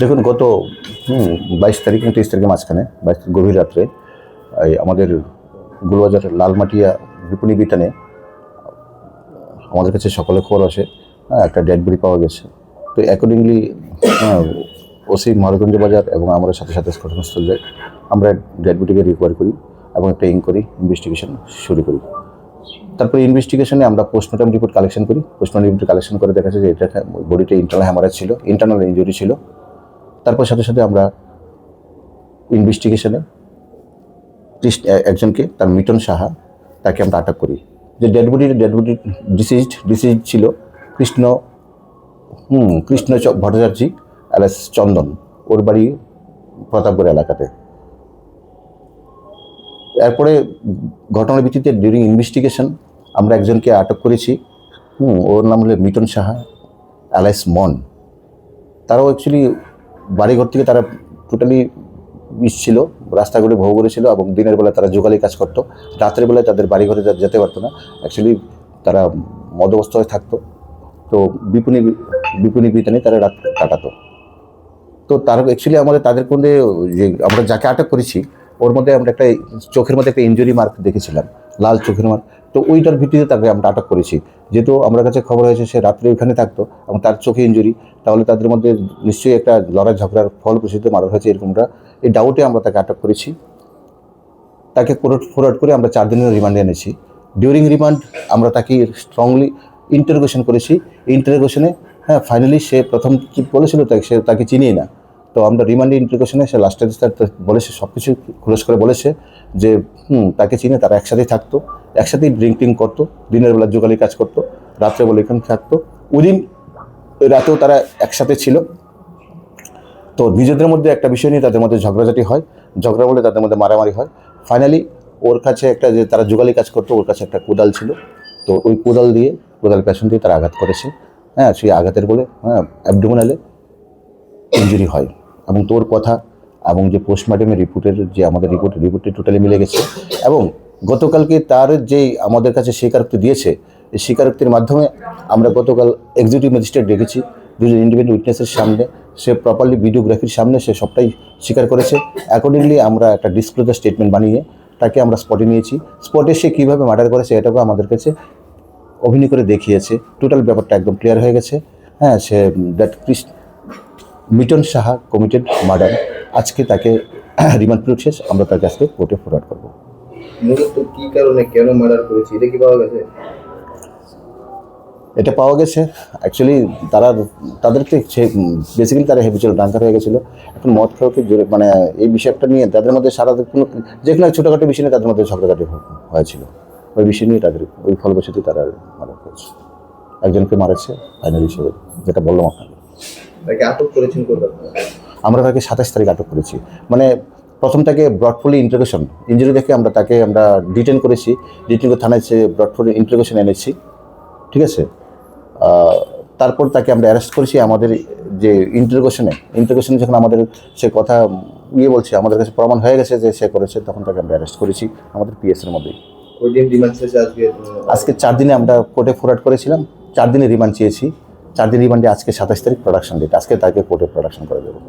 দেখুন গত 22 তারিখ এবং 23 তারিখের মাঝখানে গভীর রাত্রে এই আমাদের গোলবাজার লালমাটিয়া বিপণী বিতানে আমাদের কাছে সকালে খবর আসে একটা ডেড বডি পাওয়া গেছে। তো অ্যাকর্ডিংলি ওসি মহারাজগঞ্জ বাজার এবং আমরা সাথে সাথে ঘটনাস্থল যাই, আমরা ডেড বডিকে রিকভার করি এবং একটা ইনভেস্টিগেশন শুরু করি। তারপরে ইনভেস্টিগেশনে আমরা পোস্টমর্টম রিপোর্ট কালেকশন করি। পোস্টমর্টম রিপোর্ট কালেকশন করে দেখা যায় যে এটা বডিতে ইন্টারনাল হ্যামারেজ ছিল, ইন্টারনাল ইনজুরি ছিল। তারপর সাথে সাথে আমরা ইনভেস্টিগেশনে একজনকে, তার মিটন সাহা, তাকে আমরা আটক করি। যে ডেড বডি ডিসিজড ছিল কৃষ্ণ ভট্টাচার্য অ্যালেস চন্দন, ওর বাড়ি প্রতাপগড় এলাকাতে। এরপরে ঘটনার ভিত্তিতে ডিউরিং ইনভেস্টিগেশন আমরা একজনকে আটক করেছি। ওর নাম হলো মিটন সাহা অ্যালেস মন। তারাও অ্যাকচুয়ালি বাড়িঘর থেকে তারা টোটালি ছিল, রাস্তাগুলো ভোগ করেছিল এবং দিনের বেলা তারা জোগালি কাজ করতো। রাতের বেলায় তাদের বাড়িঘরে যেতে পারতো না, অ্যাকচুয়ালি তারা মদগ্রস্ত হয়ে থাকতো। তো বিপণী বিতানে তারা রাত কাটাতো। তো তার অ্যাকচুয়ালি আমাদের তাদের মধ্যে যে আমরা যাকে আটক করেছি ওর মধ্যে আমরা একটা চোখের মধ্যে একটা ইনজুরি মার্ক দেখেছিলাম, লাল চোখের মার্ক। তো ওইটার ভিত্তিতে তাকে আমরা আটক করেছি। যেহেতু আমার কাছে খবর হয়েছে সে রাত্রে ওইখানে থাকতো এবং তার চোখে ইনজুরি, তাহলে তাদের মধ্যে নিশ্চয়ই একটা লড়াই ঝগড়ার ফলপ্রসূতে মারা হয়েছে, এরকমটা এই ডাউটে আমরা তাকে আটক করেছি। তাকে ফরওয়ার্ড করে আমরা 4 দিনের রিমান্ডে এনেছি। ডিউরিং রিমান্ড আমরা তাকে স্ট্রংলি ইন্টারোগেশন করেছি। ইন্টারোগেশনে ফাইনালি সে প্রথম কি বলেছিল সে তাকে চিনিয়ে না। তো আমরা রিমান্ডে ইন্টারোগেশনে সে লাস্টের বলেছে, সব কিছু খোলস করে বলেছে যে তাকে চিনে, তারা একসাথেই থাকতো, একসাথেই ড্রিঙ্কিং করতো, দিনের বেলা জোগালি কাজ করতো, রাত্রেবেলা এখানে থাকতো, উইদিন রাতেও তারা একসাথে ছিল। তো নিজেদের মধ্যে একটা বিষয় নিয়ে তাদের মধ্যে ঝগড়াঝাটি হয়, ঝগড়া বলে তাদের মধ্যে মারামারি হয়। ফাইনালি ওর কাছে একটা, যে তারা জোগালি কাজ করতো, ওর কাছে একটা কোদাল ছিল। তো ওই কোদাল পেছন দিয়ে তারা আঘাত করেছে। সেই আঘাতের বলে অ্যাবডোমিনালে ইনজুরি হয়। এবং তোর কথা এবং যে পোস্টমর্টমের রিপোর্টের যে আমাদের রিপোর্টে টোটালি মিলে গেছে। এবং গতকালকে তার যে আমাদের কাছে স্বীকারোক্তি দিয়েছে, এই স্বীকারোক্তির মাধ্যমে আমরা গতকাল এক্সিকিউটিভ ম্যাজিস্ট্রেট ডেকেছি 2জন ইন্ডিপেন্ডেন্ট উইটনেসের সামনে। সে প্রপারলি ভিডিওগ্রাফির সামনে সে সবটাই স্বীকার করেছে। অ্যাকর্ডিংলি আমরা একটা ডিসক্লোজার স্টেটমেন্ট বানিয়ে তাকে আমরা স্পটে নিয়েছি। স্পটে সে কীভাবে মার্ডার করেছে এটাকেও আমাদের কাছে অভিনয় করে দেখিয়েছে। টোটাল ব্যাপারটা একদম ক্লিয়ার হয়ে গেছে। সে মিটন সাহা কমিটেড মার্ডার। আজকে তাকে রিমান্ড পিরিয়ড শেষ, আমরা তাকে আজকে কোর্টে ফরওয়ার্ড করবো। মূলত কি কারণে কেন মার্ডার করেছে এটা কি পাওয়া গেছে? এটা পাওয়া গেছে অ্যাকচুয়ালি তাদেরকে বেসিক্যালি তারা হেবিচুয়াল ড্রাঙ্কার হয়ে গেছিলো। এখন মদ খাওয়াকে জোরে মানে এই বিষয়টা নিয়ে তাদের মধ্যে কোনো যে কোনো ছোটোখাটো বিষয় নিয়ে তাদের মধ্যে ঝগড়াঝাটি হয়েছিল। ওই বিষয় নিয়ে তাদের ওই ফলবশতী তারা মারা করেছে, একজনকে মারেছে ফাইনাল হিসেবে, যেটা বললাম আপনাকে। তাকে আটক করেছেন কোথায়? আমরা তাকে 27 তারিখ আটক করেছি। মানে প্রথম তাকে ব্রডফুলি ইন্টারোগেশন, ইঞ্জুরি দেখে আমরা ডিটেন করেছি। ডিটেন করে থানায় ব্রডফুলি ইন্টারোগেশন এনেছি, ঠিক আছে। তারপর তাকে আমরা অ্যারেস্ট করেছি। আমাদের যে ইন্টারোগেশনে যখন আমাদের সে কথা বলছে, আমাদের কাছে প্রমাণ হয়ে গেছে যে সে করেছে, তখন তাকে আমরা অ্যারেস্ট করেছি আমাদের পিএসের মধ্যেই। আজকে 4 দিনে আমরা কোর্টে ফরওয়ার্ড করেছিলাম, 4 দিনে রিমান্ড চেয়েছি। 4 দিন রিমান্ডে আজকে 27 তারিখ প্রোডাকশন ডেট, আজকে তাকে কোর্টে প্রোডাকশন করে দেবো।